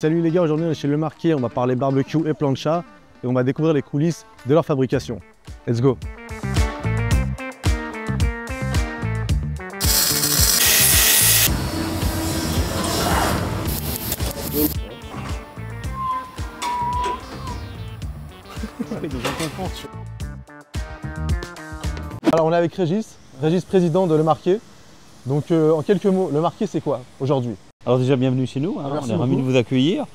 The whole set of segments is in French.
Salut les gars, aujourd'hui on est chez Le Marquis, on va parler barbecue et plancha et on va découvrir les coulisses de leur fabrication. Let's go! Alors on est avec Régis président de Le Marquis. Donc en quelques mots, Le Marquis c'est quoi aujourd'hui? Alors déjà bienvenue chez nous, on est ravis de vous accueillir.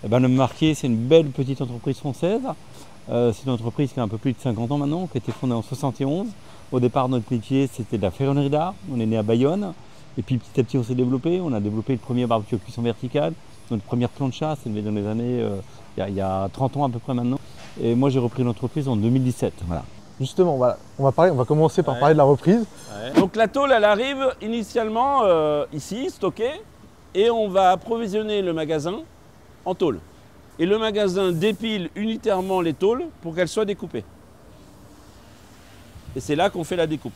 Le Marquis c'est une belle petite entreprise française. C'est une entreprise qui a un peu plus de 50 ans maintenant, qui a été fondée en 71. Au départ notre métier c'était de la ferronnerie d'art, on est né à Bayonne. Et puis petit à petit on s'est développé, on a développé le premier barbecue à cuisson verticale. Notre première plancha s'est levée dans les années, il y a 30 ans à peu près maintenant. Et moi j'ai repris l'entreprise en 2017. Voilà. Justement, voilà, on va commencer par parler de la reprise. Donc la tôle elle arrive initialement ici, stockée. Et on va approvisionner le magasin en tôle. Et le magasin dépile unitairement les tôles pour qu'elles soient découpées. Et c'est là qu'on fait la découpe.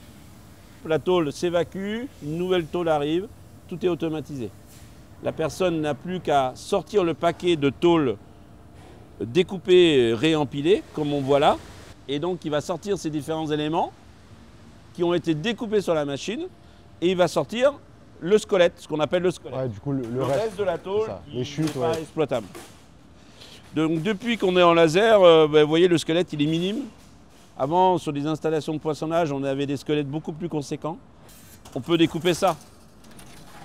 La tôle s'évacue, une nouvelle tôle arrive, tout est automatisé. La personne n'a plus qu'à sortir le paquet de tôles découpées, réempilées, comme on voit là. Et donc il va sortir ces différents éléments qui ont été découpés sur la machine. Et il va sortir le squelette, ce qu'on appelle le squelette. Ouais, du coup, le reste de la tôle qui les chutes, n'est pas exploitable. Donc depuis qu'on est en laser, vous voyez le squelette il est minime. Avant sur des installations de poinçonnage on avait des squelettes beaucoup plus conséquents. On peut découper ça.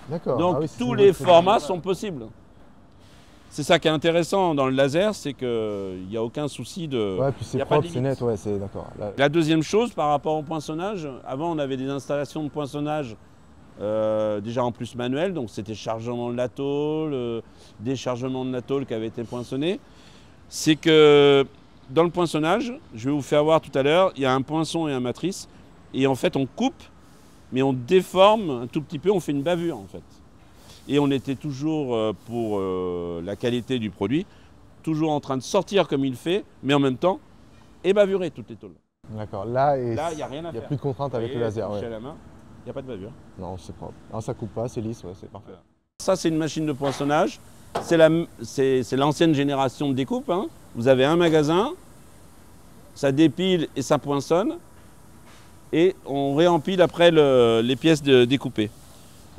D'accord. Donc tous les formats sont possibles. C'est ça qui est intéressant dans le laser, c'est qu'il n'y a aucun souci de... Ouais, puis c'est propre, c'est net, ouais, c'est d'accord. La deuxième chose par rapport au poinçonnage, avant on avait des installations de poinçonnage déjà en plus manuel, donc c'était chargement de la tôle, déchargement de la tôle qui avait été poinçonnée. C'est que dans le poinçonnage, je vais vous faire voir tout à l'heure, il y a un poinçon et un matrice, et en fait on coupe, mais on déforme un tout petit peu, on fait une bavure en fait. Et on était toujours pour la qualité du produit, toujours en train de sortir comme il fait, mais en même temps, et bavurer toutes les tôles. D'accord, là il n'y a rien à faire. Il n'y a plus de contraintes avec le laser. Ouais. À la main. Il n'y a pas de bavure. Non, c'est propre. Non, ça coupe pas, c'est lisse, ouais, c'est parfait. Ça, c'est une machine de poinçonnage. C'est l'ancienne génération de découpe. Hein. Vous avez un magasin, ça dépile et ça poinçonne. Et on réempile après les pièces découpées.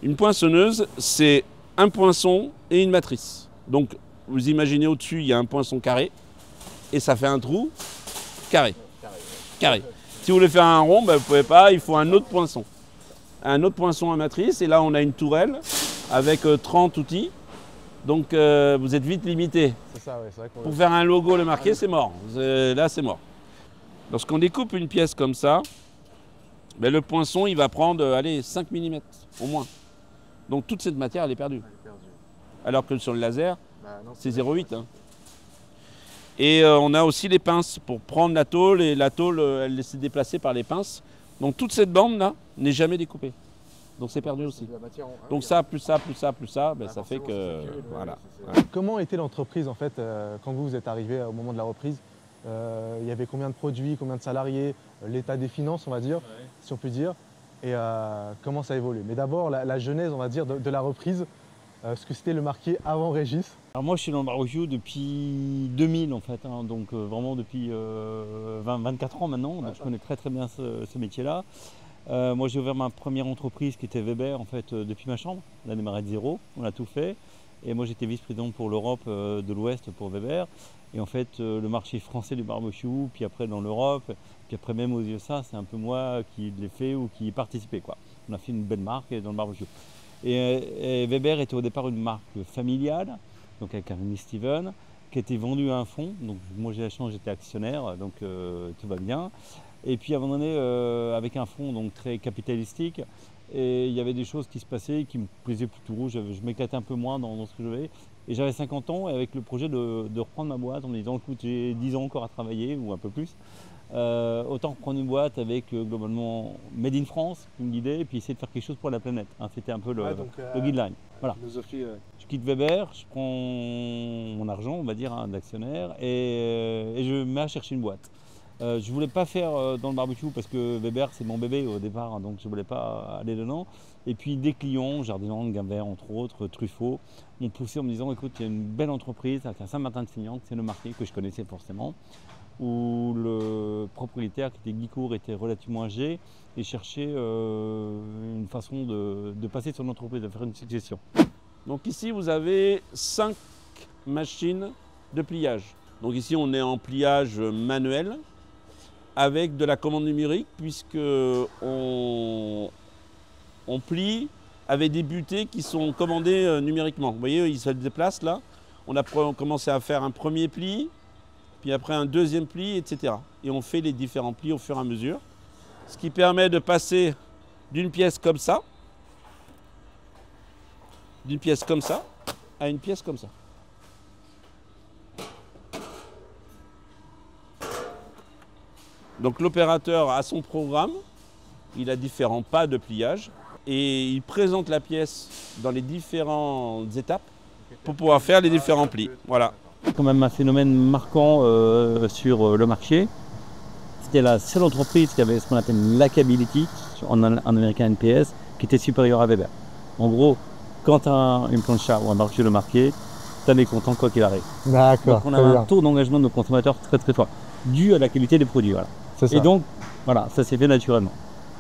Une poinçonneuse, c'est un poinçon et une matrice. Donc, vous imaginez au-dessus, il y a un poinçon carré. Et ça fait un trou carré. Carré. Si vous voulez faire un rond, ben, vous ne pouvez pas, il faut un autre poinçon. Un autre poinçon à matrice, et là on a une tourelle avec 30 outils, donc vous êtes vite limité. C'est ça, ouais, c'est vrai pour faire un logo Le Marquis, c'est mort. Là c'est mort. Lorsqu'on découpe une pièce comme ça, ben, le poinçon il va prendre allez, 5 mm au moins. Donc toute cette matière elle est perdue. Alors que sur le laser, c'est 0,8. Hein. Et on a aussi les pinces pour prendre la tôle, et la tôle elle s'est déplacée par les pinces. Donc toute cette bande là n'est jamais découpée. Donc c'est perdu aussi. Donc ça, plus ça, plus ça, plus ça, ben, ça fait que... Voilà. Comment était l'entreprise en fait quand vous êtes arrivé au moment de la reprise? Il y avait combien de produits, combien de salariés, l'état des finances on va dire, si on peut dire, et comment ça a évolué? Mais d'abord la genèse on va dire de la reprise, ce que c'était Le Marquis avant Régis. Alors moi je suis dans le barbecue depuis 2000 en fait, hein, donc vraiment depuis 24 ans maintenant, donc je connais très bien ce métier-là. Moi j'ai ouvert ma première entreprise qui était Weber en fait depuis ma chambre, on a démarré de zéro, on a tout fait. Et moi j'étais vice-président pour l'Europe de l'Ouest pour Weber. Et en fait le marché français du barbecue, puis après dans l'Europe, puis après même aux USA, c'est un peu moi qui l'ai fait ou qui y participais quoi. On a fait une belle marque dans le barbecue. Et Weber était au départ une marque familiale, donc avec un Steven, qui était vendu à un fonds. Donc moi j'ai la chance, j'étais actionnaire, donc tout va bien. Et puis à un moment donné, avec un fonds donc très capitalistique, et il y avait des choses qui se passaient qui me plaisaient plus trop. Je m'éclatais un peu moins dans ce que je faisais. Et j'avais 50 ans, et avec le projet de reprendre ma boîte en me disant écoute, j'ai 10 ans encore à travailler, ou un peu plus. Autant reprendre une boîte avec globalement Made in France, une idée, et puis essayer de faire quelque chose pour la planète. Hein, c'était un peu le guideline. Voilà. Je quitte Weber, je prends mon argent, on va dire, hein, d'actionnaire, et je me mets à chercher une boîte. Je voulais pas faire dans le barbecue parce que Weber c'est mon bébé au départ, hein, donc je voulais pas aller dedans. Et puis des clients, Jardiland, Guimbert entre autres, Truffaut, m'ont poussé en me disant écoute, il y a une belle entreprise à Saint-Martin-de-Signan, c'est le Marquet que je connaissais forcément, où le propriétaire qui était Guy Court était relativement âgé et cherchait une façon de passer son entreprise, de faire une succession. Donc ici vous avez 5 machines de pliage. Donc ici on est en pliage manuel avec de la commande numérique puisque on plie avec des butées qui sont commandées numériquement. Vous voyez, ils se déplacent là. On a commencé à faire un premier pli, puis après un deuxième pli, etc. Et on fait les différents plis au fur et à mesure. Ce qui permet de passer d'une pièce comme ça, à une pièce comme ça. Donc l'opérateur a son programme, il a différents pas de pliage et il présente la pièce dans les différentes étapes pour pouvoir faire les différents plis. Voilà. Quand même un phénomène marquant sur le marché. C'était la seule entreprise qui avait ce qu'on appelle l'hackability en américain NPS qui était supérieure à Weber. En gros, quand tu as une plancha ou un barbecue de marqué, tu en es content quoi qu'il arrive. D'accord. Donc on a un taux d'engagement de nos consommateurs très très fort, dû à la qualité des produits. Voilà. Et donc, voilà, ça s'est fait naturellement.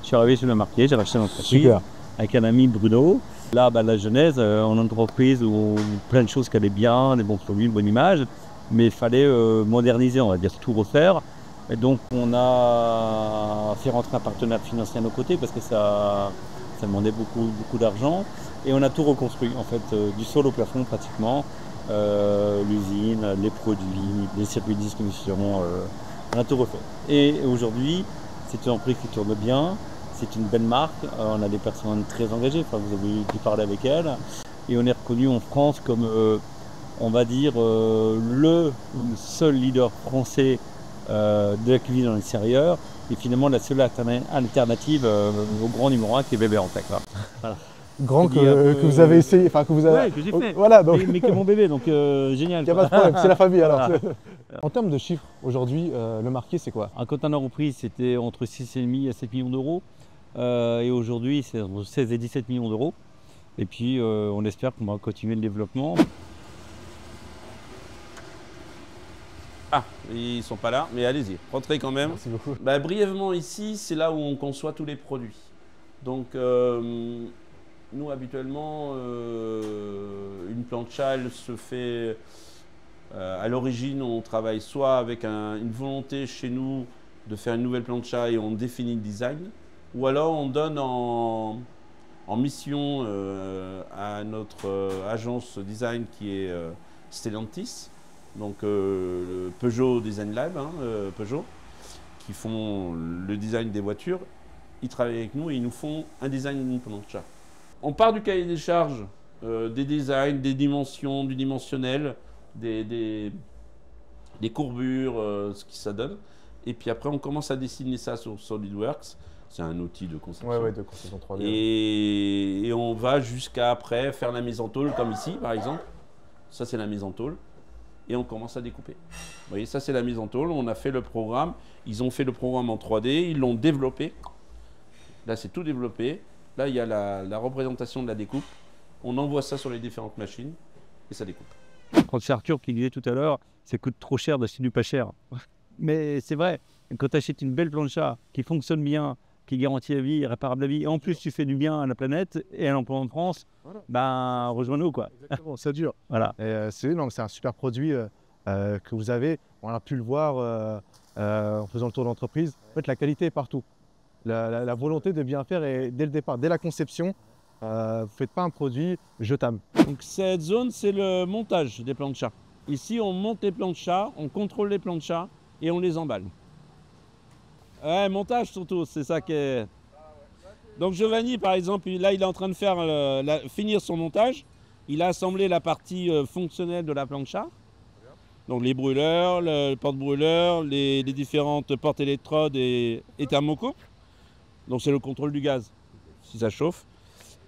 Je suis arrivé sur le marqué, j'ai racheté l'entreprise avec un ami Bruno. Là, la genèse, en entreprise où plein de choses qui allaient bien, des bons produits, une bonne image, mais il fallait moderniser, on va dire tout refaire. Et donc on a fait rentrer un partenaire financier à nos côtés parce que ça demandait beaucoup d'argent. Et on a tout reconstruit, en fait, du sol au plafond pratiquement. L'usine, les produits, les circuits de distribution, on a tout refait. Et aujourd'hui, c'est une entreprise qui tourne bien, c'est une belle marque, on a des personnes très engagées, enfin, vous avez pu parler avec elles. Et on est reconnu en France comme, on va dire, le seul leader français de la cuisine en extérieur et finalement la seule alternative au grand numéro 1 qui est Weber en fait. Voilà. Grand que vous avez essayé, enfin que vous avez... Ouais, que j'ai fait. Voilà, donc... mais qui est mon bébé, donc génial. Il n'y a pas de problème, c'est la famille alors. En termes de chiffres, aujourd'hui, le marqué c'est quoi? Un conteneur au prix, c'était entre 6,5 et 7 millions d'euros. Et aujourd'hui, c'est entre 16 et 17 millions d'euros. Et puis, on espère qu'on va continuer le développement. Ah, ils sont pas là, mais allez-y, rentrez quand même. Merci beaucoup. Brièvement, ici, c'est là où on conçoit tous les produits. Donc, nous, habituellement, une plancha, elle se fait... à l'origine, on travaille soit avec une volonté chez nous de faire une nouvelle plancha et on définit le design, ou alors on donne en mission à notre agence design qui est Stellantis, donc le Peugeot Design Lab, Peugeot, qui font le design des voitures. Ils travaillent avec nous et ils nous font un design d'une plancha. On part du cahier des charges, des designs, des dimensions, du dimensionnel, des courbures, ce que ça donne. Et puis après, on commence à dessiner ça sur SolidWorks. C'est un outil de conception. Ouais, de conception 3D. Et on va jusqu'à après faire la mise en tôle, comme ici par exemple. Ça, c'est la mise en tôle. Et on commence à découper. Vous voyez, ça, c'est la mise en tôle. On a fait le programme. Ils ont fait le programme en 3D. Ils l'ont développé. Là, c'est tout développé. Là, il y a la représentation de la découpe. On envoie ça sur les différentes machines et ça découpe. C'est Arthur qui disait tout à l'heure, ça coûte trop cher d'acheter du pas cher. Mais c'est vrai, quand tu achètes une belle plancha qui fonctionne bien, qui garantit la vie, réparable la vie, et en plus tu fais du bien à la planète et à l'emploi en France, voilà. Rejoins-nous quoi. Exactement, ça dure. Voilà. C'est un super produit que vous avez. On a pu le voir en faisant le tour d'entreprise. En fait, la qualité est partout. La volonté de bien faire est dès le départ, dès la conception. Vous ne faites pas un produit jetable. Donc cette zone, c'est le montage des planchas. Ici, on monte les planchas, on contrôle les planchas et on les emballe. Ouais, montage surtout, c'est ça qui est... Donc Giovanni, par exemple, là, il est en train de faire finir son montage. Il a assemblé la partie fonctionnelle de la plancha. Donc les brûleurs, le porte-brûleur, les différentes portes électrodes et thermocouples. Donc c'est le contrôle du gaz, si ça chauffe.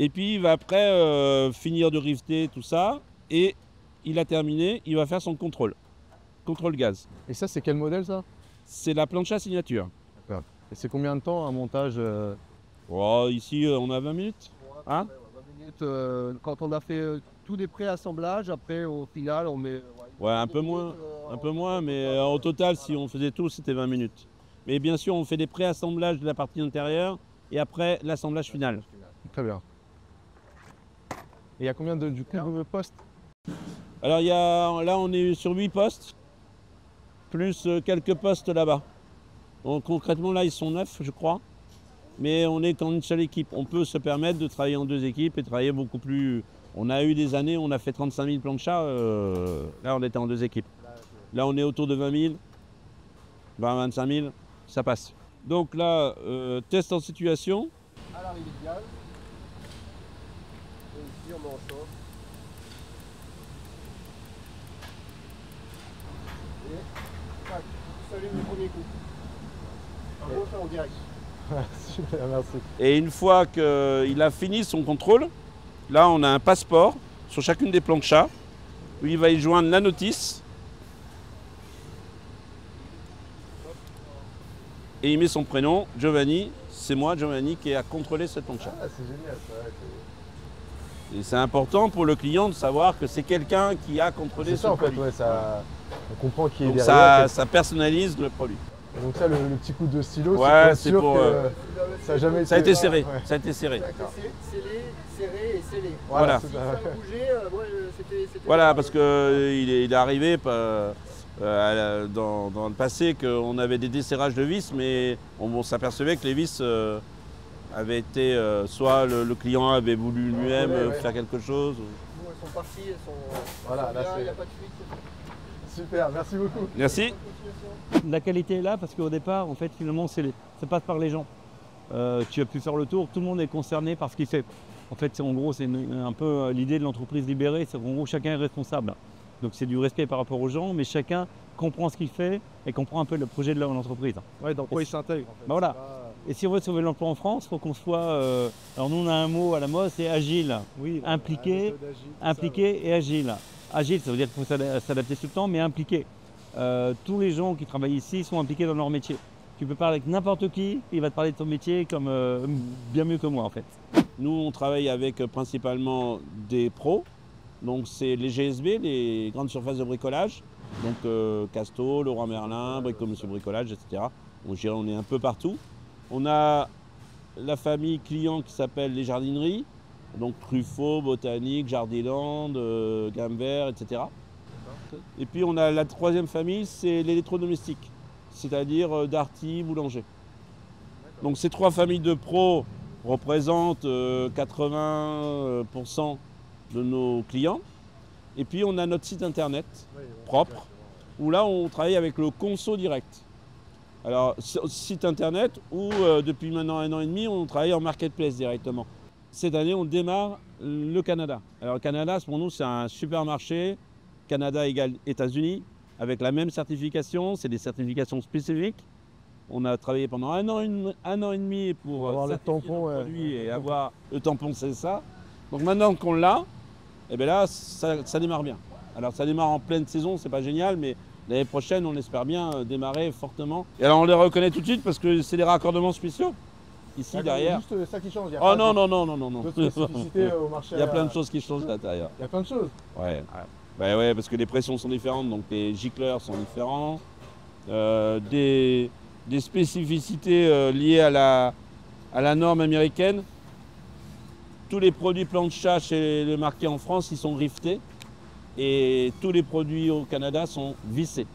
Et puis il va après finir de rifter tout ça et il a terminé, il va faire son contrôle gaz. Et ça, c'est quel modèle ça? c'est la plancha signature. Et c'est combien de temps un montage Oh, ici, on a 20 minutes. Hein? 20 minutes, quand on a fait tous les pré-assemblages, après au final on met... Ouais, un peu moins, mais au total, si on faisait tout, c'était 20 minutes. Mais bien sûr, on fait des pré-assemblages de la partie intérieure et après l'assemblage final. Très bien. Et il y a combien de postes? Alors là, on est sur 8 postes, plus quelques postes là-bas. Donc concrètement, là, ils sont 9, je crois. Mais on est qu'en une seule équipe. On peut se permettre de travailler en 2 équipes et travailler beaucoup plus... On a eu des années, on a fait 35 000 planchas. Là, on était en 2 équipes. Là, on est autour de 20 000, 20-25 000, ça passe. Donc là, test en situation. À l'arrivée de gaz. Et ici on met en chauffe. Et tac, s'allume le premier coup. En gros, ça en direct. Super, merci. Et une fois qu'il a fini son contrôle, là, on a un passeport sur chacune des planchas où il va y joindre la notice. Et il met son prénom, Giovanni. C'est moi, Giovanni, qui a contrôlé cette plancha. Ah, c'est génial, ça. Et c'est important pour le client de savoir que c'est quelqu'un qui a contrôlé C'est ce ça en fait, produit. ouais, ça... on comprend qui est Donc derrière. ça personnalise le produit. Donc ça, le petit coup de stylo, Ouais, c'est c'est sûr pour, que ça a jamais Ça a été été... serré. Ouais. Ça a été serré. Scellé, serré et scellé. Voilà. Si ça bougeait, moi c'était... Voilà, parce qu'il est arrivé dans le passé qu'on avait des desserrages de vis, mais on s'apercevait que les vis avaient été... soit le client avait voulu lui-même faire quelque chose. Nous, elles sont parties, elles sont... Voilà, là, bien, il n'y a c'est- pas de fuite. Super, merci beaucoup. Merci. La qualité est là parce qu'au départ, en fait, finalement, ça passe par les gens. Tu as pu faire le tour, tout le monde est concerné par ce qu'il fait. En fait, en gros, c'est un peu l'idée de l'entreprise libérée, c'est qu'en gros, chacun est responsable. Donc c'est du respect par rapport aux gens, mais chacun comprend ce qu'il fait et comprend un peu le projet de l'entreprise. Ouais, dans quoi il s'intègre en fait. Bah voilà. C'est pas- Et si on veut sauver l'emploi en France, il faut qu'on soit... alors nous, on a un mot à la mode, c'est agile. Oui, Impliqué, la méthode agile, tout ça, Impliqué et agile. Agile, ça veut dire qu'il faut s'adapter tout le temps, mais impliqué. Tous les gens qui travaillent ici sont impliqués dans leur métier. Tu peux parler avec n'importe qui, il va te parler de ton métier comme bien mieux que moi en fait. Nous, on travaille avec principalement des pros. Donc c'est les GSB, les grandes surfaces de bricolage. Donc Casto, Leroy Merlin, Brico Monsieur Bricolage, etc. Je dirais on est un peu partout. On a la famille client qui s'appelle les jardineries. Donc Truffaut, Botanique, Jardiland, Gamme Vert, etc. Et puis on a la troisième famille, c'est l'électrodomestique. C'est-à-dire Darty, Boulanger. Donc ces 3 familles de pros représentent 80% de nos clients. Et puis on a notre site internet propre, où là on travaille avec le conso direct. Alors site internet où depuis maintenant 1 an et demi on travaille en marketplace directement. Cette année on démarre le Canada. Alors le Canada pour nous c'est un super marché, Canada égale États-Unis, avec la même certification, c'est des certifications spécifiques. On a travaillé pendant un an et demi pour avoir le certifier tampon, nos ouais. produits et avoir le tampon, c'est ça. Donc maintenant qu'on l'a, et bien là, ça démarre bien. Alors ça démarre en pleine saison, c'est pas génial, mais l'année prochaine, on espère bien démarrer fortement. Et alors on les reconnaît tout de suite parce que c'est des raccordements spéciaux. Ici, D'accord, derrière. Juste ça qui change. Il y a Oh pas non, non. d'autres spécificités au marché. Il y a plein de choses qui changent à l'intérieur. Il y a plein de choses. Ouais. Ouais, parce que les pressions sont différentes, donc les gicleurs sont différents. Des spécificités liées à la norme américaine. Tous les produits plancha chez le marqué en France, ils sont riftés. Et tous les produits au Canada sont vissés.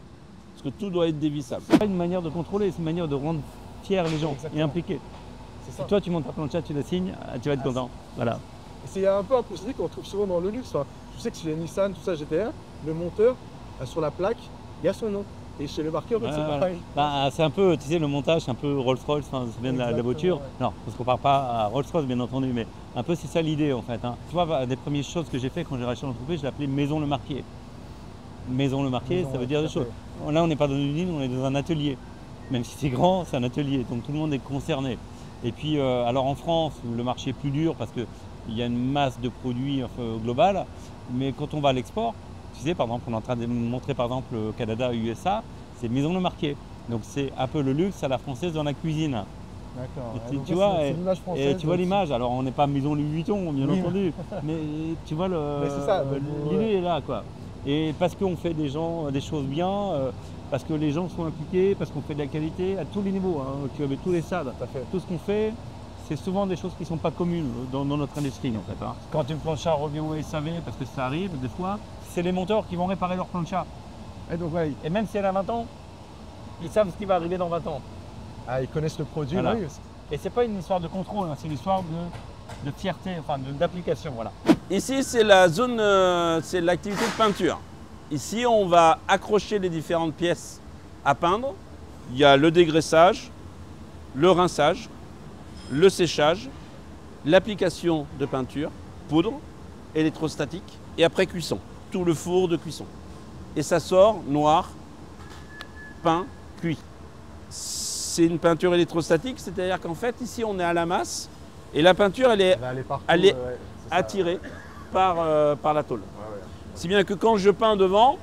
Parce que tout doit être dévissable. C'est pas une manière de contrôler, c'est une manière de rendre fiers les gens Exactement. et impliqués. C'est Si ça. toi tu montes ta plancha, tu la signes, tu vas être content. Voilà. Et c'est un peu un procédé qu'on trouve souvent dans le luxe. Enfin, je sais que chez les Nissan, tout ça, GTR, le monteur, sur la plaque, il y a son nom. Et chez le marqueur, en fait, c'est Voilà. pareil. Bah, c'est un peu, tu sais, le montage, c'est un peu Rolls-Royce, enfin, ça vient de la Exactement, voiture. ouais. Non, parce qu'on parle pas à Rolls-Royce, bien entendu, mais un peu c'est ça l'idée en fait. Hein. Tu vois, bah, des premières choses que j'ai fait quand j'ai racheté l'entreprise, je l'ai appelé Maison Le Marquier. Maison Le Marquier, Maison, ça veut ouais, dire tout des à choses. Là, on n'est pas dans une usine, on est dans un atelier. Même si c'est grand, c'est un atelier, donc tout le monde est concerné. Et puis, alors en France, le marché est plus dur parce qu'il y a une masse de produits globale, mais quand on va à l'export, tu sais, par exemple, on est en train de montrer par exemple Canada, USA, c'est Maison Le Marquier. Donc c'est un peu le luxe à la française dans la cuisine. D'accord. Et Donc tu là, vois, c'est l'image française. Et tu vois donc l'image, alors on n'est pas Maison Louis Vuitton, bien Oui, entendu, mais tu vois, Mais c'est ça, donc, l'idée ouais. est là, quoi. Et parce qu'on fait des choses bien, parce que les gens sont impliqués, parce qu'on fait de la qualité à tous les niveaux, hein, tu vois, tous les stades. Tout à fait. Tout ce qu'on fait, c'est souvent des choses qui ne sont pas communes dans notre industrie, en fait. Hein. Quand une plancha revient au SAV, parce que ça arrive des fois, c'est les monteurs qui vont réparer leur plancha. Et donc, ouais, Et même si elle a 20 ans, ils savent ce qui va arriver dans 20 ans. ils connaissent le produit. Voilà. Oui, Et c'est pas une histoire de contrôle, hein, c'est une histoire de fierté, enfin d'application, voilà. Ici, c'est la zone, c'est l'activité de peinture. Ici, on va accrocher les différentes pièces à peindre. Il y a le dégraissage, le rinçage, le séchage, l'application de peinture, poudre, électrostatique et après cuisson. Tout le four de cuisson. Et ça sort noir, peint, cuit. C'est une peinture électrostatique, c'est-à-dire qu'en fait, ici, on est à la masse et la peinture, elle est elle va aller partout. elle est ouais, c'est ça. attirée par la tôle. Ouais, ouais. Si bien que quand je peins devant,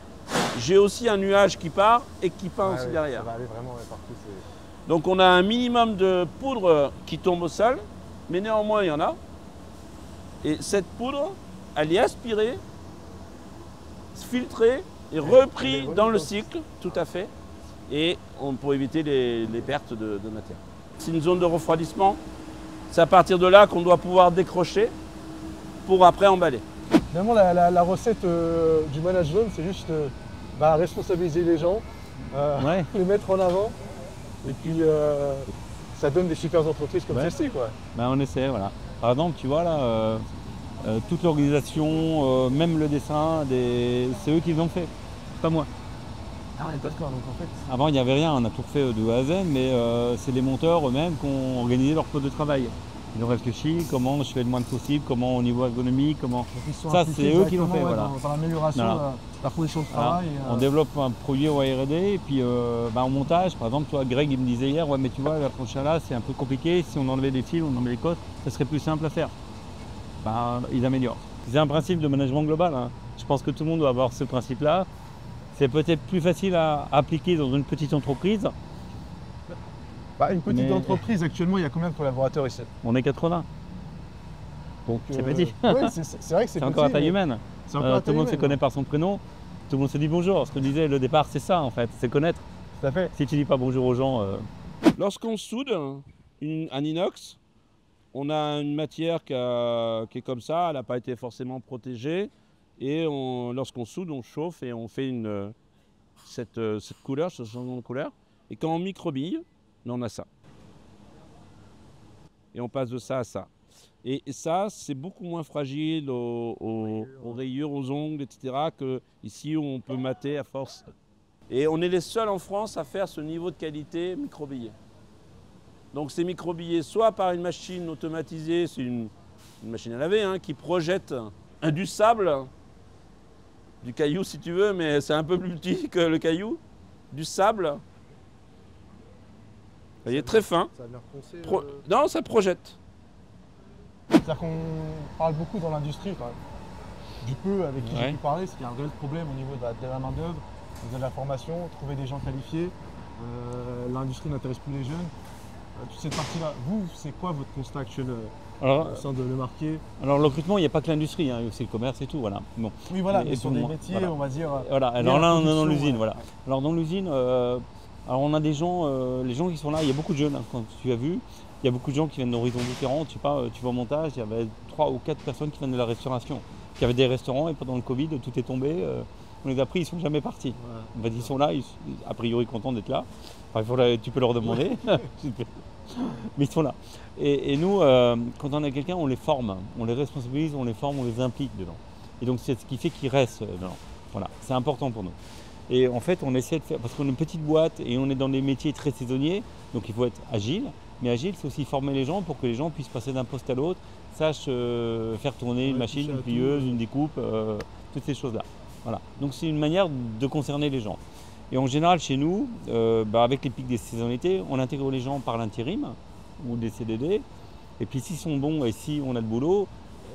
j'ai aussi un nuage qui part et qui peint Ouais, aussi ouais, derrière. Ça va aller vraiment partout. c'est- Donc on a un minimum de poudre qui tombe au sol, mais néanmoins il y en a. Et cette poudre, elle est aspirée, filtrée et reprise dans le cycle, tout à fait, et pour éviter les pertes de matière. C'est une zone de refroidissement. C'est à partir de là qu'on doit pouvoir décrocher pour après emballer. Finalement, la recette du management, c'est juste responsabiliser les gens, Ouais. les mettre en avant, et puis ça donne des super entreprises comme Ouais. celle-ci, quoi. Ben, on essaie, voilà. Par exemple, tu vois là, toute l'organisation, même le dessin, c'est eux qui l'ont fait, pas moi. Ah ouais, d'accord, donc en fait. Avant, il n'y avait rien, on a tout refait de A à Z, mais c'est les monteurs eux-mêmes qui ont organisé leur poste de travail. Ils ont réfléchi comment je fais le moins de possible, comment au niveau ergonomique, comment. Donc ils sont Ça, impliqués c'est eux qui l'ont directement, fait, ouais, voilà. dans l'amélioration Voilà. de la condition de Voilà. travail. On développe un produit au R&D et puis en montage, par exemple, toi, Greg, il me disait hier, ouais, mais tu vois, la plancha là, c'est un peu compliqué. Si on enlevait des fils, on enlevait les côtes, ça serait plus simple à faire. Ils améliorent. C'est un principe de management global. Hein. Je pense que tout le monde doit avoir ce principe-là. C'est peut-être plus facile à appliquer dans une petite entreprise. Une petite Mais- entreprise, actuellement, il y a combien de collaborateurs ici? On est 80. Donc, C'est petit. ouais, c'est vrai que c'est C'est encore à petit, taille mais humaine. c'est encore à Tout taille le monde se humaine, connaît par son prénom. Tout le monde se dit bonjour. Ce que je disais, le départ, c'est ça en fait, c'est connaître. Tout à fait. Si tu dis pas bonjour aux gens, Lorsqu'on soude un inox, on a une matière qui est comme ça, elle n'a pas été forcément protégée. Et lorsqu'on soude, on chauffe et on fait cette couleur, ce changement de couleur. Et quand on microbille, on a ça. Et on passe de ça à ça. Et ça, c'est beaucoup moins fragile aux rayures, aux ongles, etc. que ici où on peut mater à force. Et on est les seuls en France à faire ce niveau de qualité microbillé. Donc c'est microbillé soit par une machine automatisée, c'est une machine à laver, hein, qui projette du sable, du caillou si tu veux, mais c'est un peu plus petit que le caillou, du sable. Vous voyez, très fin. Ça a l'air foncé. Non, ça projette. C'est-à-dire qu'on parle beaucoup dans l'industrie, quand même. Du peu avec qui j'ai Ouais. pu parler, c'est qu'il y a un réel problème au niveau de la main-d'œuvre, de la formation, trouver des gens qualifiés. L'industrie n'intéresse plus les jeunes. Toute cette partie-là, vous, c'est quoi votre constat actuel alors, au sein de Le Marquet? alors le recrutement, il n'y a pas que l'industrie, hein, il y a aussi le commerce et tout, voilà. Bon. Oui, voilà, Et mais sur tout le des monde, métiers, voilà. on va dire. Voilà, liés alors à la là, on est dans production, l'usine, ouais. voilà. Alors dans l'usine, alors on a des gens, les gens qui sont là, il y a beaucoup de jeunes, hein, quand tu as vu, il y a beaucoup de gens qui viennent d'horizons différents. Je sais pas, tu vas au montage, il y avait 3 ou 4 personnes qui viennent de la restauration, qui avaient des restaurants et pendant le Covid, tout est tombé. On les a pris, ils sont jamais partis. Ouais. En fait, ils sont là, a priori contents d'être là. Enfin, tu peux leur demander, mais ils sont là. Et nous, quand on a quelqu'un, on les forme, on les responsabilise, on les forme, on les implique dedans. Et donc c'est ce qui fait qu'ils restent dedans. Voilà, c'est important pour nous. Et en fait, on essaie de faire, parce qu'on est une petite boîte et on est dans des métiers très saisonniers, donc il faut être agile. Mais agile, c'est aussi former les gens pour que les gens puissent passer d'un poste à l'autre, sachent faire tourner une machine, toucher à une plieuse, tout. une découpe, toutes ces choses-là. Voilà. Donc c'est une manière de concerner les gens. Et en général, chez nous, avec les pics des saisonnités, on intègre les gens par l'intérim ou des CDD. Et puis s'ils sont bons et si on a le boulot,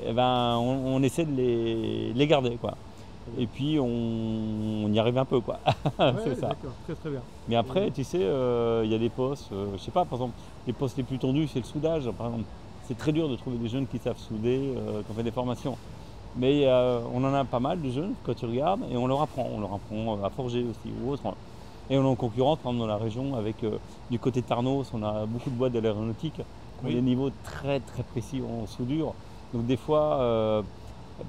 on essaie de les garder, quoi. Et puis on y arrive un peu, quoi. C'est ça. D'accord, très très bien. Mais après, tu sais, il y a des postes, je sais pas, par exemple, les postes les plus tendus, c'est le soudage. Par exemple, c'est très dur de trouver des jeunes qui savent souder, qui ont fait des formations. Mais on en a pas mal de jeunes, quand tu regardes, et on leur apprend. On leur apprend à forger aussi ou autre. Et on est en concurrence, par exemple, dans la région, avec du côté de Tarnos, on a beaucoup de boîtes de l'aéronautique qui ont des niveaux très très précis en soudure. Donc des fois,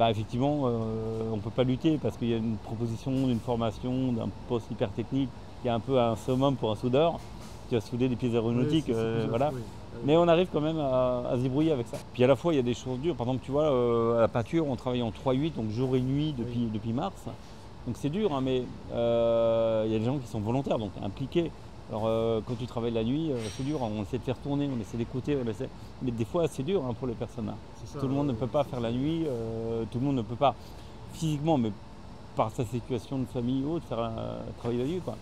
effectivement, on ne peut pas lutter parce qu'il y a une proposition d'une formation, d'un poste hyper technique qui est un peu un summum pour un soudeur. Tu vas souder des pièces aéronautiques, voilà. Oui. Mais on arrive quand même à se débrouiller avec ça. Puis à la fois, il y a des choses dures. Par exemple, tu vois, à la peinture, on travaille en 3-8, donc jour et nuit depuis mars. Donc c'est dur, hein, mais il y a des gens qui sont volontaires, donc impliqués. Alors quand tu travailles la nuit, c'est dur, hein, on essaie de faire tourner, on essaie d'écouter, mais des fois c'est dur, hein, pour les personnes. Ça, tout le monde ne peut pas faire la nuit, tout le monde ne peut pas physiquement, mais par sa situation de famille ou autre, faire travailler la nuit, quoi.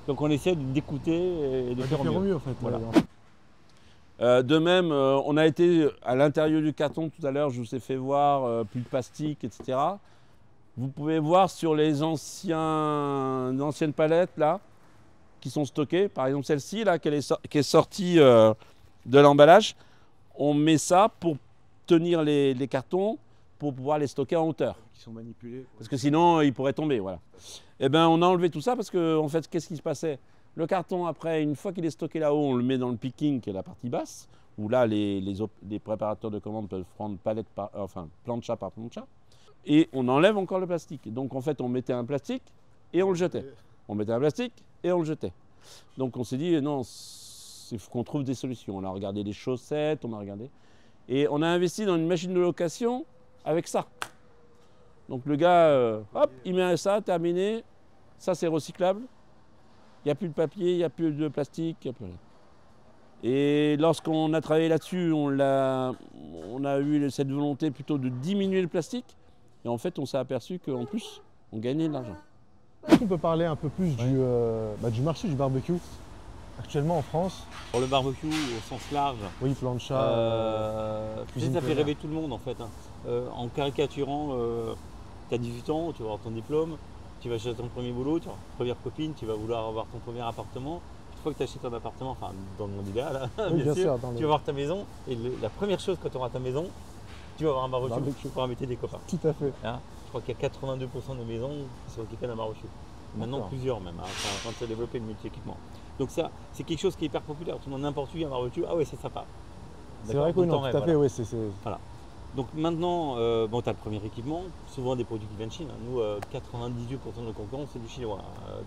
Donc on essaie d'écouter et de faire au mieux en fait. Voilà. De même, on a été à l'intérieur du carton tout à l'heure, je vous ai fait voir plus de plastique, etc. Vous pouvez voir sur les anciennes palettes là, qui sont stockées, par exemple celle-ci là, qui est sortie de l'emballage, on met ça pour tenir les cartons, pour pouvoir les stocker en hauteur. Qui sont manipulés. Parce que sinon, ils pourraient tomber, voilà. Eh bien, on a enlevé tout ça parce que, en fait, qu'est-ce qui se passait? Le carton, après, une fois qu'il est stocké là-haut, on le met dans le picking, qui est la partie basse, où là, les préparateurs de commandes peuvent prendre plancha par plancha. Et on enlève encore le plastique. Donc, en fait, on mettait un plastique et on le jetait. On mettait un plastique et on le jetait. Donc, on s'est dit, non, il faut qu'on trouve des solutions. On a regardé les chaussettes, on a regardé. Et on a investi dans une machine de location avec ça. Donc, le gars, hop, il met ça, terminé. Ça, c'est recyclable. Il n'y a plus de papier, il n'y a plus de plastique, il n'y a plus rien. Et lorsqu'on a travaillé là-dessus, on a eu cette volonté plutôt de diminuer le plastique. Et en fait, on s'est aperçu qu'en plus, on gagnait de l'argent. Est-ce qu'on peut parler un peu plus du marché du barbecue actuellement en France? Pour le barbecue au sens large, oui, plancha, ça fait rêver tout le monde en fait. En caricaturant, tu as 18 ans, tu vas avoir ton diplôme, tu vas chercher ton premier boulot, tu vas avoir ta première copine, tu vas vouloir avoir ton premier appartement. Une fois que tu achètes ton appartement, enfin dans le monde idéal, oui, bien sûr, tu vas avoir ta maison et la première chose quand tu auras ta maison, tu vas avoir un barbecue, tu pourras inviter des copains. Tout à fait. Hein, je crois qu'il y a 82% des maisons qui sont équipées d'un barbecue. Maintenant plusieurs même, hein, quand tu as développé le multi-équipement. Donc ça, c'est quelque chose qui est hyper populaire. Tout le monde, n'importe où, il y a un barbecue, ah oui, c'est sympa. C'est vrai que oui, non, tout à fait, oui. Voilà. Donc maintenant, tu as le premier équipement, souvent des produits qui viennent de Chine. Nous, 98% de nos concurrents, c'est du chinois.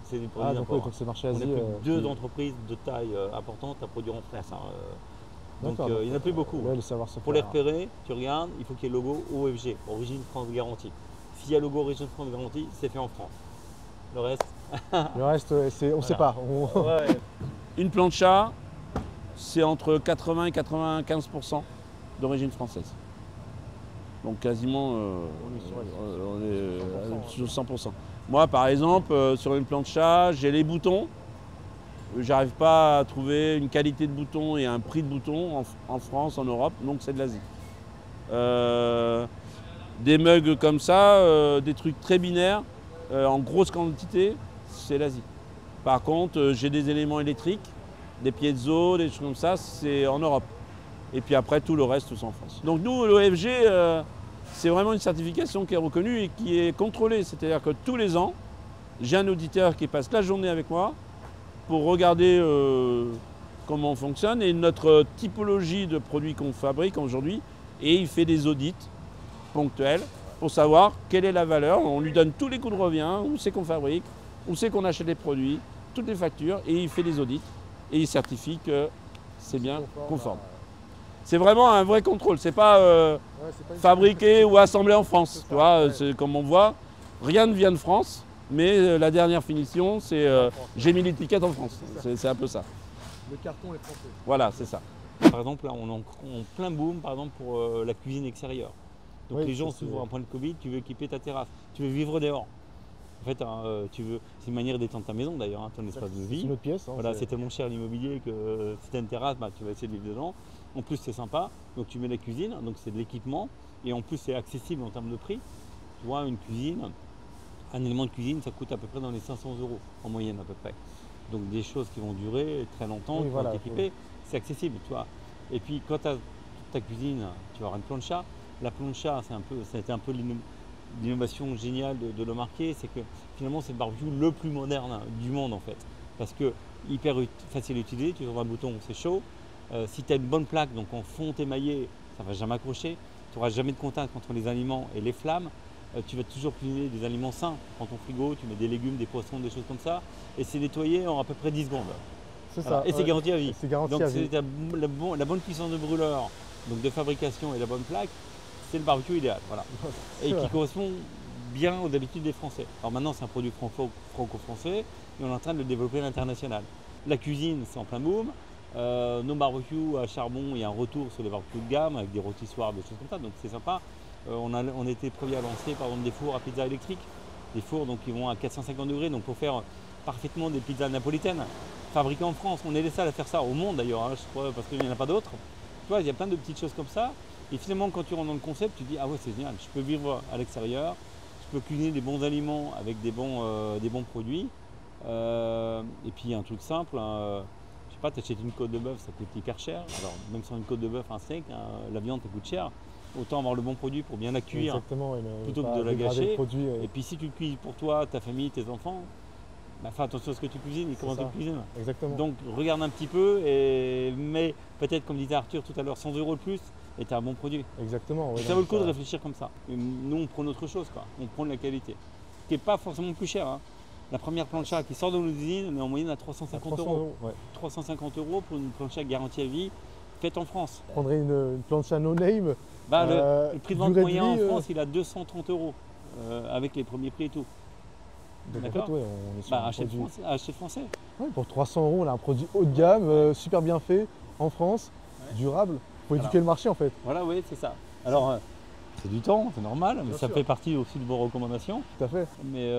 C'est du produit d'import. Donc c'est marché On Asie. a plus de 2 entreprises de taille importante à produire en France. Donc il n'y en a plus beaucoup. Ouais, pour les repérer, tu regardes, il faut qu'il y ait le logo OFG, Origine France Garantie. S'il y a le logo Origine France Garantie, c'est fait en France. Le reste, on ne sait pas. Ouais. Une plancha, c'est entre 80 et 95% d'origine française. Donc quasiment, on est sur 100%. Moi, par exemple, sur une plancha, j'ai les boutons. J'arrive pas à trouver une qualité de bouton et un prix de bouton en France, en Europe, donc c'est de l'Asie. Des mugs comme ça, des trucs très binaires, en grosse quantité, c'est l'Asie. Par contre, j'ai des éléments électriques, des piezo, des choses comme ça, c'est en Europe. Et puis après, tout le reste, c'est en France. Donc nous, l'OFG, c'est vraiment une certification qui est reconnue et qui est contrôlée. C'est-à-dire que tous les ans, j'ai un auditeur qui passe la journée avec moi pour regarder comment on fonctionne et notre typologie de produits qu'on fabrique aujourd'hui. Et il fait des audits ponctuels pour savoir quelle est la valeur. On lui donne tous les coûts de revient, où c'est qu'on fabrique, où c'est qu'on achète les produits, toutes les factures, et il fait des audits et il certifie que c'est bien conforme. C'est vraiment un vrai contrôle, c'est pas fabriqué ou assemblé en France. Tu vois, comme on voit, rien ne vient de France. Mais la dernière finition, c'est j'ai mis l'étiquette en France. C'est un peu ça. Le carton est français. Voilà, c'est ça. Par exemple, là, on est en plein boom par exemple, pour la cuisine extérieure. Donc les gens, souvent, à un point de Covid, tu veux équiper ta terrasse, tu veux vivre dehors. En fait, c'est une manière d'étendre ta maison d'ailleurs, hein, ton espace de vie. C'est une autre pièce. Voilà, c'est tellement cher l'immobilier que si tu as une terrasse, tu vas essayer de vivre dedans. En plus, c'est sympa. Donc tu mets la cuisine, donc c'est de l'équipement. Et en plus, c'est accessible en termes de prix. Tu vois, une cuisine, un élément de cuisine, ça coûte à peu près dans les 500 € en moyenne à peu près. Donc des choses qui vont durer très longtemps, Oui, qui voilà, vont être équipées, c'est accessible, tu vois. Et puis quand tu as toute ta cuisine, tu vas avoir une plancha. La plancha, ça a été un peu l'innovation géniale de le marquer, c'est que finalement c'est le barbecue le plus moderne du monde en fait. Parce que hyper facile à utiliser, tu ouvres un bouton, c'est chaud. Si tu as une bonne plaque, donc en fonte émaillée, ça ne va jamais accrocher. Tu n'auras jamais de contact entre les aliments et les flammes. Tu vas toujours cuisiner des aliments sains dans ton frigo, tu mets des légumes, des poissons, des choses comme ça. Et c'est nettoyé en à peu près 10 secondes. C'est Voilà. ça. Et c'est garanti à vie. C'est garanti Donc à vie. c'est la bonne puissance de brûleur, donc de fabrication et la bonne plaque, c'est le barbecue idéal. Voilà. Et qui correspond bien aux habitudes des Français. Alors maintenant c'est un produit franco-français et on est en train de le développer à l'international. La cuisine c'est en plein boom. Nos barbecues à charbon, il y a un retour sur les barbecues de gamme avec des rôtissoirs, des choses comme ça, donc c'est sympa. On a été prévu à lancer par exemple des fours à pizza électrique, des fours donc, qui vont à 450 degrés, donc pour faire parfaitement des pizzas napolitaines, fabriquées en France. On est les seuls à faire ça au monde d'ailleurs, hein, je crois, parce qu'il n'y en a pas d'autres. Tu vois, il y a plein de petites choses comme ça. Et finalement, quand tu rentres dans le concept, tu te dis ah ouais c'est génial, je peux vivre à l'extérieur, je peux cuisiner des bons aliments avec des bons produits. Et puis un truc simple. Je sais pas, tu achètes une côte de bœuf, ça coûte hyper cher. Alors même sur une côte de bœuf, un steak, la viande ça coûte cher. Autant avoir le bon produit pour bien la cuire. Exactement, ouais, plutôt que de la gâcher. Et puis si tu le cuisines pour toi, ta famille, tes enfants, bah, fais attention à ce que tu cuisines et comment tu le cuisines. Exactement. Donc regarde un petit peu, mais peut-être comme disait Arthur tout à l'heure, 100 € de plus et tu as un bon produit. Exactement. Ouais, ça vaut le coup de réfléchir comme ça. Et nous on prend autre chose, quoi. On prend de la qualité, qui n'est pas forcément plus cher. Hein. La première plancha qui sort de nos usines, on est en moyenne à 350 €. Ouais. 350 € pour une plancha garantie à vie, faite en France. On prendrait une plancha no name. Bah, le prix de vente moyen en France, il a 230 € avec les premiers prix et tout. Donc en fait, ouais, on est sur un produit... acheter français. Ouais, pour 300 €, on a un produit haut de gamme, super bien fait, en France, durable. Il faut éduquer le marché en fait. Voilà, oui, c'est ça. Alors, c'est du temps, c'est normal, mais Bien ça sûr. fait partie aussi de vos recommandations. Tout à fait. Mais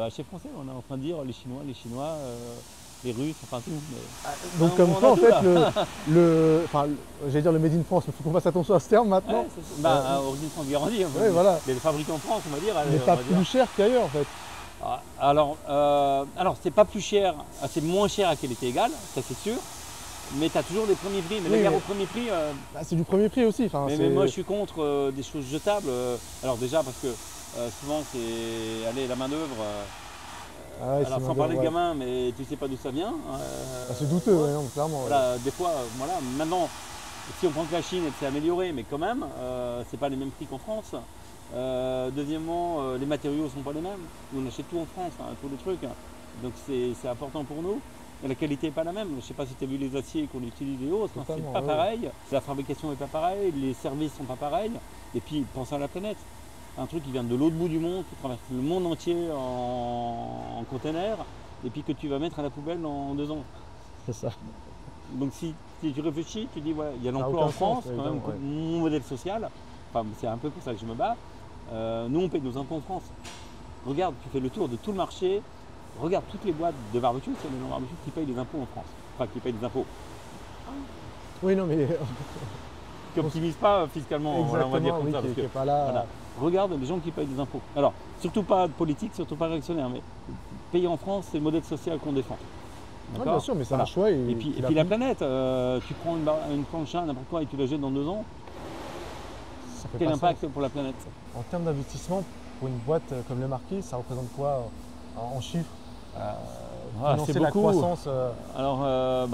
acheter français, on est en train de dire les Chinois, les Russes, enfin tout. Mais... Donc comme quoi en fait, j'allais dire le Made in France, mais il faut qu'on fasse attention à ce terme maintenant. Ouais, origine France garantie. Ouais, voilà. Les fabriqués en France, on va dire. Mais pas plus cher qu'ailleurs en fait. Alors c'est pas plus cher, c'est moins cher à qualité égale, ça c'est sûr. Mais tu as toujours des premiers prix. Mais la guerre au premier prix. Bah, c'est du premier prix aussi. Mais moi je suis contre des choses jetables. Alors déjà parce que souvent c'est la main-d'œuvre. Alors sans parler de gamin, mais tu sais pas d'où ça vient. C'est douteux, ouais, non, clairement. Voilà, des fois, voilà. Maintenant, si on prend que la Chine, elle s'est améliorée, mais quand même, c'est pas les mêmes prix qu'en France. Deuxièmement, les matériaux ne sont pas les mêmes. Nous on achète tout en France, hein, tous les trucs. Donc c'est important pour nous. Et la qualité n'est pas la même. Je ne sais pas si tu as vu les aciers qu'on utilise et autres. Hein, c'est pas pareil. La fabrication n'est pas pareille. Les services sont pas pareils. Et puis pense à la planète. Un truc qui vient de l'autre bout du monde, qui traverse le monde entier en container, et puis que tu vas mettre à la poubelle dans 2 ans. C'est ça. Donc si tu réfléchis, tu dis ouais, il y a l'emploi en France, quand même, mon modèle social. Enfin, c'est un peu pour ça que je me bats. Nous, on paye nos impôts en France. Regarde, tu fais le tour de tout le marché. Regarde toutes les boîtes de barbecue, c'est les barbecues qui payent des impôts en France. Enfin, qui payent des impôts. Oui, non, mais. Qui n'optimisent pas fiscalement, exactement, on va dire comme oui, ça. Parce qui que, est pas là. voilà. Regarde les gens qui payent des impôts. Alors, surtout pas de politique, surtout pas réactionnaire, mais payer en France, c'est le modèle social qu'on défend. Ouais, bien sûr, mais c'est un choix. Et puis la planète, tu prends une plancha, n'importe quoi, et tu la jettes dans 2 ans. Quel impact pour la planète? En termes d'investissement, pour une boîte comme le Marquis, ça représente quoi en chiffres? C'est la beaucoup. croissance. Alors,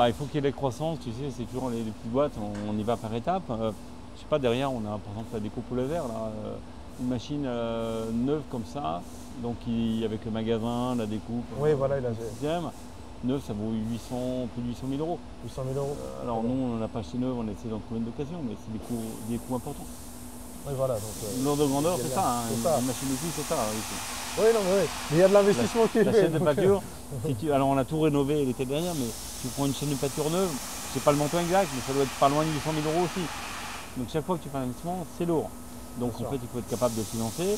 il faut qu'il y ait la croissance, tu sais, c'est toujours les petites boîtes, on y va par étapes. Je sais pas, derrière, on a par exemple la découpe au laser, là, une machine neuve comme ça, donc avec le magasin, la découpe, oui, voilà, il a système. Neuve, ça vaut plus de 800 000 €. 800 000 €. Alors nous, on n'a pas acheté neuve, on a essayé d'en trouver une d'occasion, mais c'est des coûts importants. Oui, voilà. L'ordre de grandeur, c'est ça, une machine d'outil, c'est ça. Oui, non, mais il y a de l'investissement qui est fait. La chaîne de pâture, alors on a tout rénové l'été dernier, mais tu prends une chaîne de pâture neuve, c'est pas le montant exact, mais ça doit être pas loin de 800 000 € aussi. Donc chaque fois que tu fais un investissement, c'est lourd. Donc en fait, il faut être capable de financer,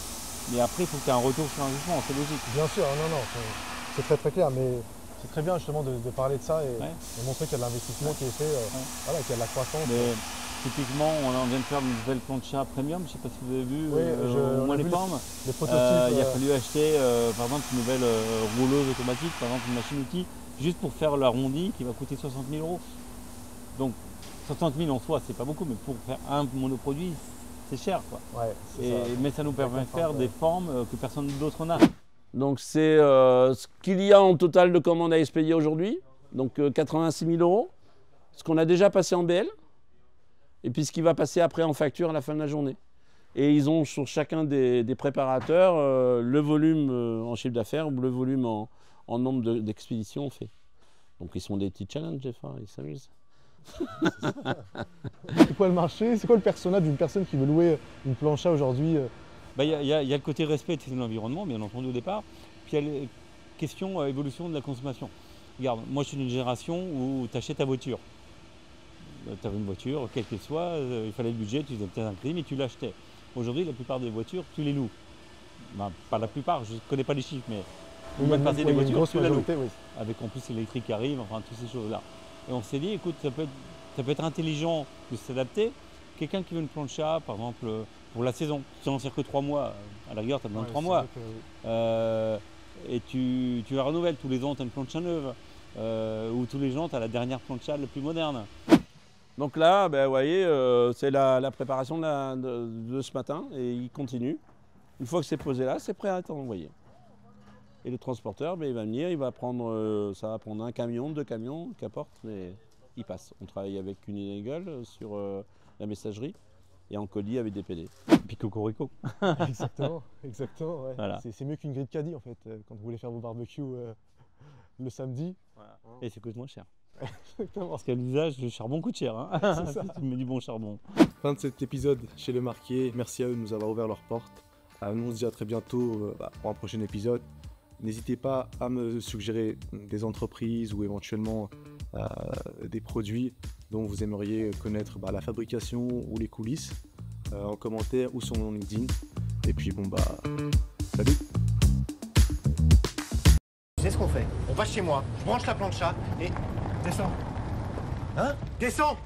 mais après, il faut que tu aies un retour sur l'investissement, c'est logique. Bien sûr, non, c'est très très clair, mais c'est très bien justement de parler de ça et montrer qu'il y a de l'investissement qui est fait, voilà, qu'il y a de la croissance. Mais Typiquement, on vient de faire une nouvelle plancha premium, je ne sais pas si vous avez vu, Oui, au on moins a les vu formes. Les prototypes. Il a fallu acheter par exemple une nouvelle rouleuse automatique, par exemple une machine-outil, juste pour faire l'arrondi qui va coûter 60 000 €. Donc 60 000 en soi, c'est pas beaucoup, mais pour faire un monoproduit, c'est cher, quoi. Ouais, c'est ça. Mais ça nous permet de faire des formes que personne d'autre n'a. Donc c'est ce qu'il y a en total de commandes à expédier aujourd'hui, donc 86 000 €, ce qu'on a déjà passé en BL, et puis ce qui va passer après en facture à la fin de la journée. Et ils ont sur chacun des préparateurs le volume en chiffre d'affaires ou le volume en nombre d'expéditions fait. Donc ils sont des petits challenges des fois, ils s'amusent. C'est quoi le marché? C'est quoi le persona d'une personne qui veut louer une plancha aujourd'hui? Il y a le côté respect de l'environnement, bien entendu, au départ. Puis il y a les questions évolution de la consommation. Regarde, moi je suis d'une génération où tu achètes ta voiture. Tu avais une voiture, quelle qu'elle soit, il fallait le budget, tu faisais peut-être un crédit, mais tu l'achetais. Aujourd'hui, la plupart des voitures, tu les loues. Ben, pas la plupart, je ne connais pas les chiffres, mais une bonne partie des voitures, tu la loues. Oui. Avec en plus l'électrique qui arrive, enfin toutes ces choses-là. Et on s'est dit, écoute, ça peut être intelligent de s'adapter. Quelqu'un qui veut une plancha, par exemple, pour la saison, si on sert que 3 mois, à la rigueur, tu as besoin de 3 mois. Et tu la renouvelles tous les ans, tu as une plancha neuve. Ou tous les ans, tu as la dernière plancha la plus moderne. Donc là, ben, vous voyez, c'est la préparation de ce matin et il continue. Une fois que c'est posé là, c'est prêt à être envoyé. Et le transporteur, ben, il va venir, il va prendre, ça va prendre un camion, 2 camions, qu'importe, mais il passe. On travaille avec une Eagle sur la messagerie et en colis avec des PD. Et puis cocorico. Exactement, exactement. Ouais. Voilà. C'est mieux qu'une grille de caddie en fait, quand vous voulez faire vos barbecues le samedi. Voilà. Et ça coûte moins cher. Exactement. Parce qu'à l'usage, le charbon coûte cher. Hein. C'est ça. Tu me dis bon charbon. Fin de cet épisode chez Le Marquier. Merci à eux de nous avoir ouvert leurs portes. Nous on se dit à très bientôt pour un prochain épisode. N'hésitez pas à me suggérer des entreprises ou éventuellement des produits dont vous aimeriez connaître la fabrication ou les coulisses en commentaire ou sur mon LinkedIn. Et puis salut. Tu sais ce qu'on fait? On va chez moi, je branche la plancha et... Descends. Hein? Descends!